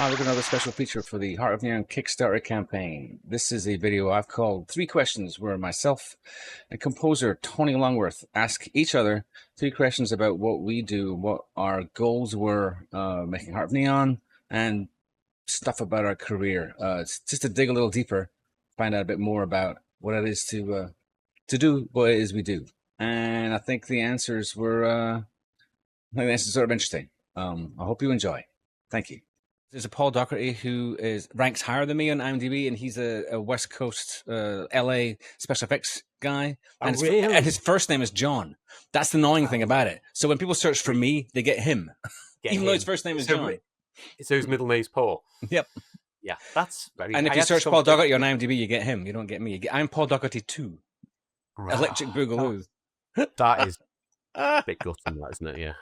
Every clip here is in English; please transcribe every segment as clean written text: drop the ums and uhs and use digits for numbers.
Hi, look at another special feature for the Heart of Neon Kickstarter campaign. This is a video I've called 3 Questions, where myself and composer Tony Longworth ask each other 3 questions about what we do, what our goals were making Heart of Neon, and stuff about our career. It's just to dig a little deeper, find out a bit more about what it is to do what it is we do. And I think the answers were sort of interesting. I hope you enjoy. Thank you. There's a Paul Doherty who ranks higher than me on IMDb, and he's a West Coast, LA special effects guy. Oh, And really? and his first name is John. That's the annoying thing about it. So when people search for me, they get him, even though his first name is John. So his middle name's Paul. Yep. Yeah, that's very. And if you search Paul Doherty on IMDb, you get him. You don't get me. I'm Paul Doherty 2. Right. Electric Boogaloo. That is a bit gutting, that, isn't it? Yeah,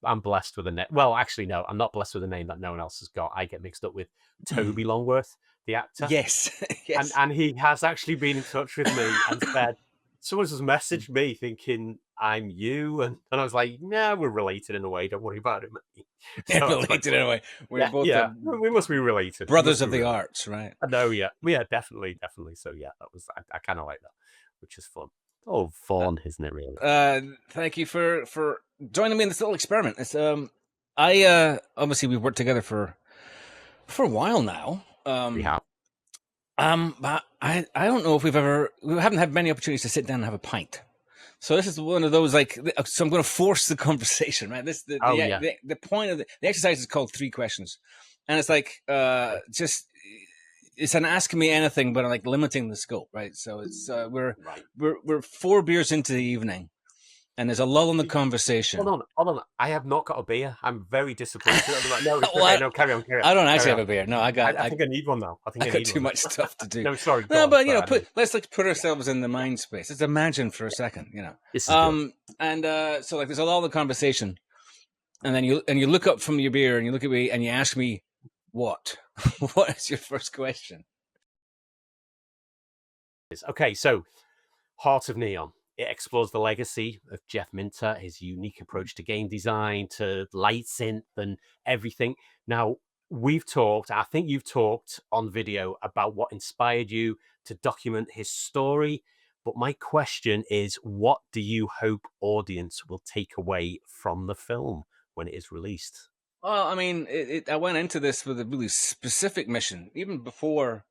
I'm blessed with a name. Well, actually, no, I'm not blessed with a name that no one else has got. I get mixed up with Toby Longworth, the actor. Yes, yes. And he has actually been in touch with me and said, someone has messaged me thinking I'm you, and I was like, no, we're related in a way. Don't worry about it, mate. So related in a way. We're both we must be related. Brothers of the arts, right? I know, yeah, definitely. So yeah, that was I kind of like that, which is fun. Oh, fun, isn't it? Really. Thank you for joining me in this little experiment. It's I obviously we've worked together for a while now. We have. But I don't know if we haven't had many opportunities to sit down and have a pint. So this is one of those, like, so I'm going to force the conversation, right? The point of the exercise is called 3 Questions, and it's like it's an ask me anything, but like limiting the scope, right? So it's we're 4 beers into the evening, and there's a lull in the conversation. Hold on. I have not got a beer. I'm very disappointed. I'm like, no, it's okay. No, carry on. I don't actually have a beer. No, I think I need one now. I got too much stuff to do. No, sorry. Let's put ourselves in the mind space. Let's imagine for a second, you know. So like there's a lull in the conversation, and then you look up from your beer and you look at me and you ask me, what? What is your first question? Okay, so Heart of Neon. It explores the legacy of Jeff Minter, his unique approach to game design, to light synth and everything. Now, I think you've talked on video about what inspired you to document his story. But my question is, what do you hope audience will take away from the film when it is released? Well, I mean, I went into this with a really specific mission. Even before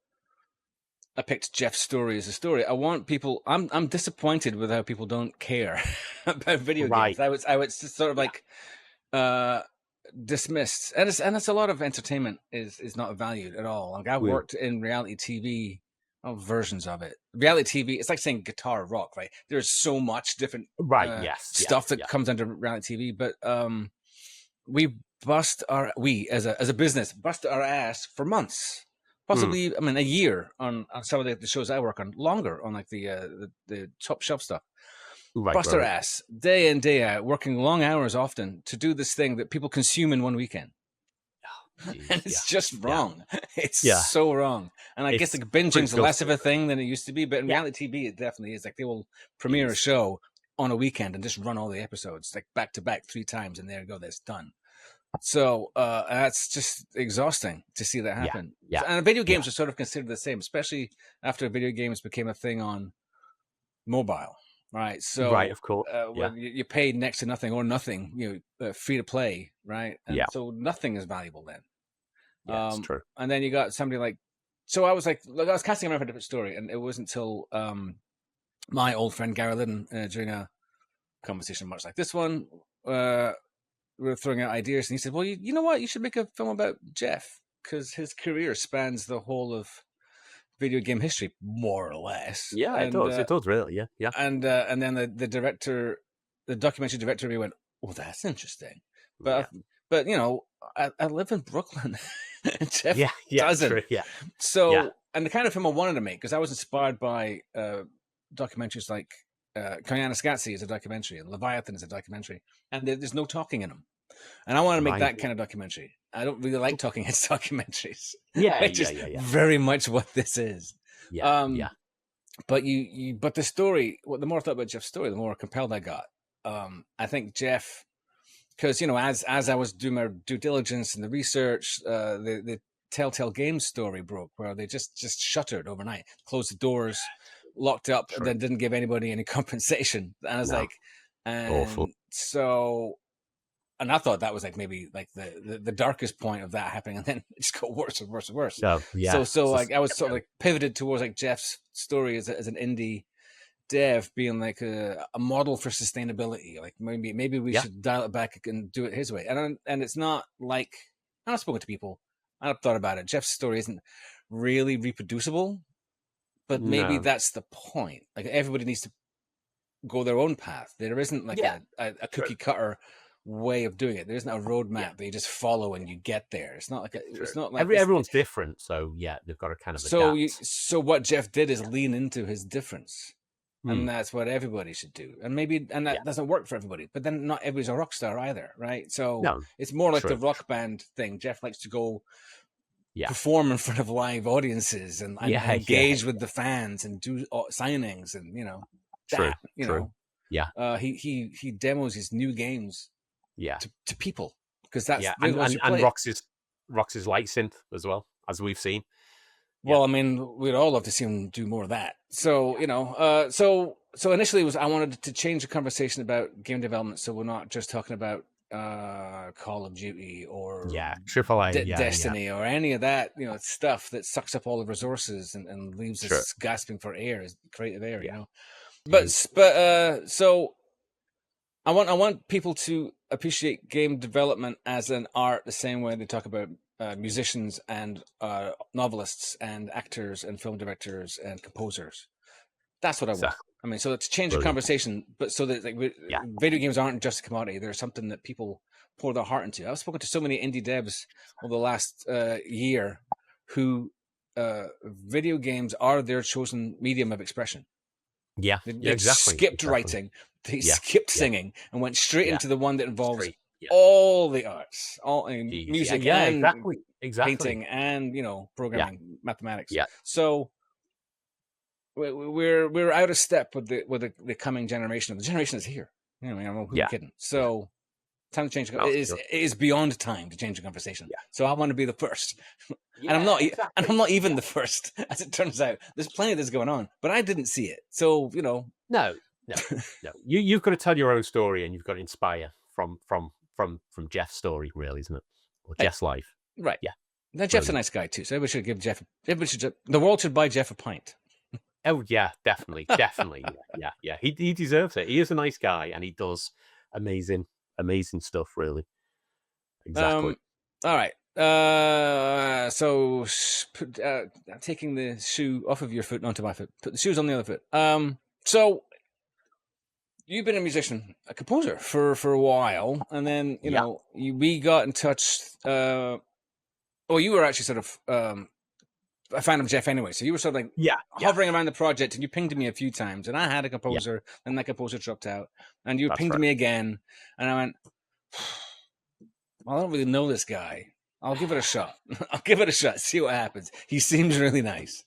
I picked Jeff's story as a story, I want people. I'm disappointed with how people don't care about video games. I was just sort of like dismissed, and it's a lot of entertainment is not valued at all. Like I worked in reality TV. Versions of it. Reality TV, it's like saying guitar rock, right? There's so much different stuff that comes under reality TV, but we as a business bust our ass for months, possibly I mean a year on some of the shows I work on, longer on like the top shelf stuff. Bust our ass day in day out, working long hours often to do this thing that people consume in one weekend. And it's just wrong. It's so wrong. And I guess like binging's less of a thing than it used to be, but in reality TV it definitely is. Like they will premiere a show on a weekend and just run all the episodes like back to back 3 times, and there you go, that's done. So that's just exhausting to see that happen. And video games are sort of considered the same, especially after video games became a thing on mobile. Right. So of course. When you paid next to nothing or nothing, free to play, right? And so nothing is valuable then. Yeah, that's true. And then you got somebody like, so I was like, I was casting around for a different story, and it wasn't until my old friend Gary Liddon, during a conversation much like this one, we were throwing out ideas, and he said, well, you know what? You should make a film about Jeff, because his career spans the whole of video game history, more or less. Yeah, it does. It does, really. Yeah. And then the documentary director, we went, oh, that's interesting. But I live in Brooklyn. Jeff doesn't. True. Yeah. So, and the kind of film I wanted to make, because I was inspired by documentaries like Koyaanisqatsi is a documentary, and Leviathan is a documentary, and there's no talking in them. And I want to make that kind of documentary. I don't really like talking heads documentaries. Which is very much what this is. But but the story, the more I thought about Jeff's story, the more compelled I got. I think Jeff because as I was doing my due diligence and the research, the Telltale Games story broke, where they just shuttered overnight, closed the doors, locked up, and then didn't give anybody any compensation. And I was like, awful. And I thought that was like maybe like the darkest point of that happening, and then it just got worse and worse and worse. Oh, yeah. So like I was sort of like pivoted towards like Jeff's story as an indie dev being like a model for sustainability. Like maybe we should dial it back and do it his way. And it's not like, I've spoken to people, I've thought about it. Jeff's story isn't really reproducible, but maybe that's the point. Like everybody needs to go their own path. There isn't like a cookie cutter way of doing it. There isn't a roadmap that you just follow and you get there. It's not like it's not like everyone's different. So they've got to kind of adapt. So what Jeff did is lean into his difference. And that's what everybody should do. And that doesn't work for everybody. But then not everybody's a rock star either, right? So it's more like the rock band thing. Jeff likes to go perform in front of live audiences and engage with the fans and do signings and he demos his new games to people, because that's and rocks his light synth as well, as we've seen. Well, I mean, we'd all love to see him do more of that. So, so initially I wanted to change the conversation about game development, so we're not just talking about Call of Duty or AAA, Destiny or any of that, stuff that sucks up all the resources and leaves us gasping for air, creative air, But so I want people to appreciate game development as an art the same way they talk about musicians and novelists and actors and film directors and composers. That's what I want. I mean, so let's change the conversation, but so that video games aren't just a commodity. They're something that people pour their heart into. I've spoken to so many indie devs over the last year who video games are their chosen medium of expression. They skipped writing, they skipped singing, and went straight into the one that involves all the arts, all music, and painting, and programming, mathematics. So we're out of step with the coming generation. The generation is here. I'm kidding. So time to change. It is beyond time to change the conversation. So I want to be the first, and I'm not. And I'm not even the first, as it turns out. There's plenty of this going on, but I didn't see it. So no. You've got to tell your own story, and you've got to inspire from Jeff's story, really, isn't it? Or Jeff's life, right? Yeah. Now Jeff's a nice guy too, so everybody should give Jeff. The world should buy Jeff a pint. Oh yeah, definitely. Yeah. He deserves it. He is a nice guy, and he does amazing stuff. Really. Exactly. All right. So taking the shoe off of your foot onto my foot. Put the shoes on the other foot. So you've been a musician, a composer for a while, and then we got in touch. You were actually sort of a fan of Jeff anyway, so you were sort of like hovering around the project, and you pinged me a few times, and I had a composer, and that composer dropped out, and you pinged me again, and I went, well, I don't really know this guy. I'll give it a shot. See what happens. He seems really nice,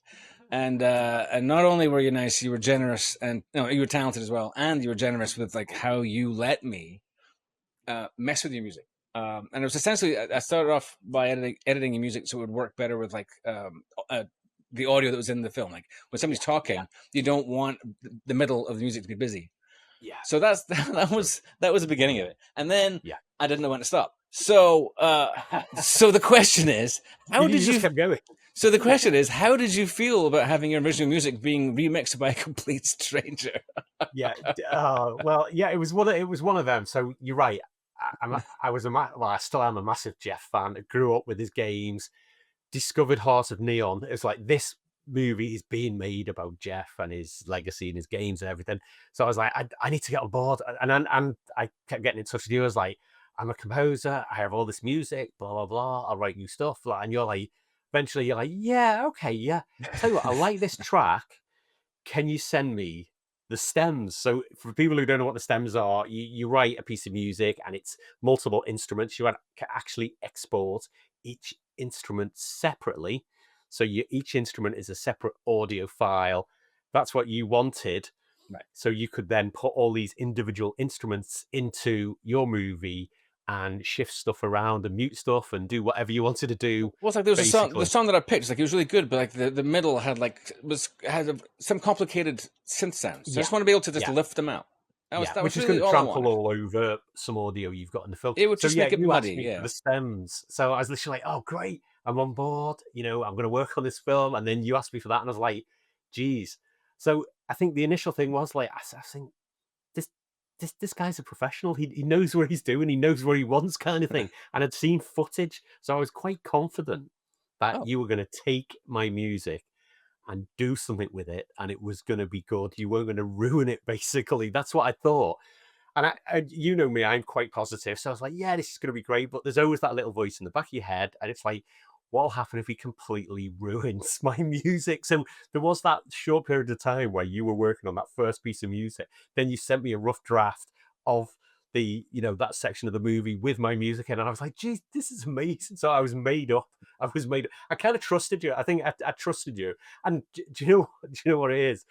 and not only were you nice, you were generous, and you were talented as well, and you were generous with like how you let me mess with your music. And it was essentially, I started off by editing your music so it would work better with like the audio that was in the film. Like when somebody's talking, you don't want the middle of the music to be busy. Yeah. So that was the beginning of it, and then I didn't know when to stop. So so the question is, how did you kept going? So the question is, how did you feel about having your original music being remixed by a complete stranger? It was one of them. So you're right. I still am a massive Jeff fan. I grew up with his games, discovered Heart of Neon. It's like, this movie is being made about Jeff and his legacy and his games and everything. So I was like, I need to get on board. And I kept getting in touch with you. I was like, I'm a composer. I have all this music, blah, blah, blah. I'll write new stuff. And you're like, eventually you're like, yeah, okay, yeah. Tell you what, I like this track. Can you send me the stems? So for people who don't know what the stems are, you write a piece of music and it's multiple instruments. You can actually export each instrument separately. So each instrument is a separate audio file. That's what you wanted. Right. So you could then put all these individual instruments into your movie and shift stuff around and mute stuff and do whatever you wanted to do. Well, it's like there was basically. the song that I picked. Like it was really good, but like the middle had some complicated synth sounds. So I just want to be able to just lift them out. That which was is really going to all I trample wanted. all over some audio you've got in the film. It would just make it you muddy. asked me for the stems, so I was literally like, "Oh, great, I'm on board." I'm going to work on this film, and then you asked me for that, and I was like, "Geez." So I think the initial thing was like, I think this guy's a professional. He knows what he's doing. He knows what he wants, kind of thing. And I'd seen footage, so I was quite confident that you were going to take my music and do something with it, and it was going to be good. You weren't going to ruin it, basically. That's what I thought. And you know me, I'm quite positive. So I was like, yeah, this is going to be great. But there's always that little voice in the back of your head. And it's like, what'll happen if he completely ruins my music? So there was that short period of time where you were working on that first piece of music. Then you sent me a rough draft of the, that section of the movie with my music in. And I was like, geez, this is amazing. So I was made up. I kind of trusted you. I think I trusted you. And do you know what it is?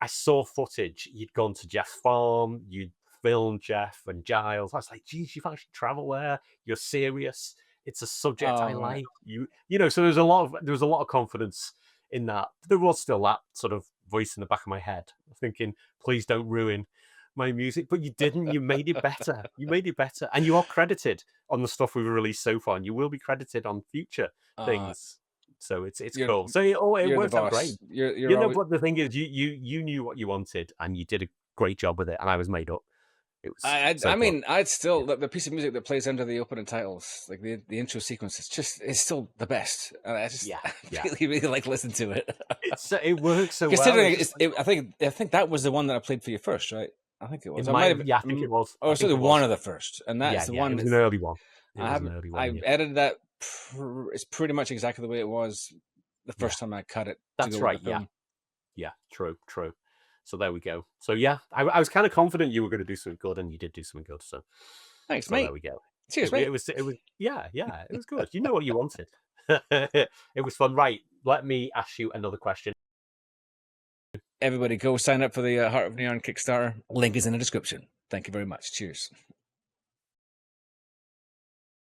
I saw footage. You'd gone to Jeff's farm. You'd filmed Jeff and Giles. I was like, geez, you've actually traveled there. You're serious. It's a subject I like. So there was a lot of confidence in that. There was still that sort of voice in the back of my head thinking, please don't ruin my music. But you didn't. You made it better. And you are credited on the stuff we've released so far, and you will be credited on future things. So it's cool. So it worked out great. But the thing is, you knew what you wanted, and you did a great job with it, and I was made up. It was. I'd still the piece of music that plays under the opening titles, like the intro sequence. It's still the best. And I just really like listening to it. It works so Considering well. I think that was the one that I played for you first, right? I think it was. I think it was. Oh, it's really one of the first, and that's the one. It was an early one. I edited that. It's pretty much exactly the way it was the first time I cut it. That's right. Yeah. True. So there we go. So I was kind of confident you were going to do something good, and you did do something good. So thanks, mate. There we go. Cheers, mate. It was it was good. You know what you wanted. It was fun. Right. Let me ask you another question. Everybody, go sign up for the Heart of Neon Kickstarter. Link is in the description. Thank you very much. Cheers.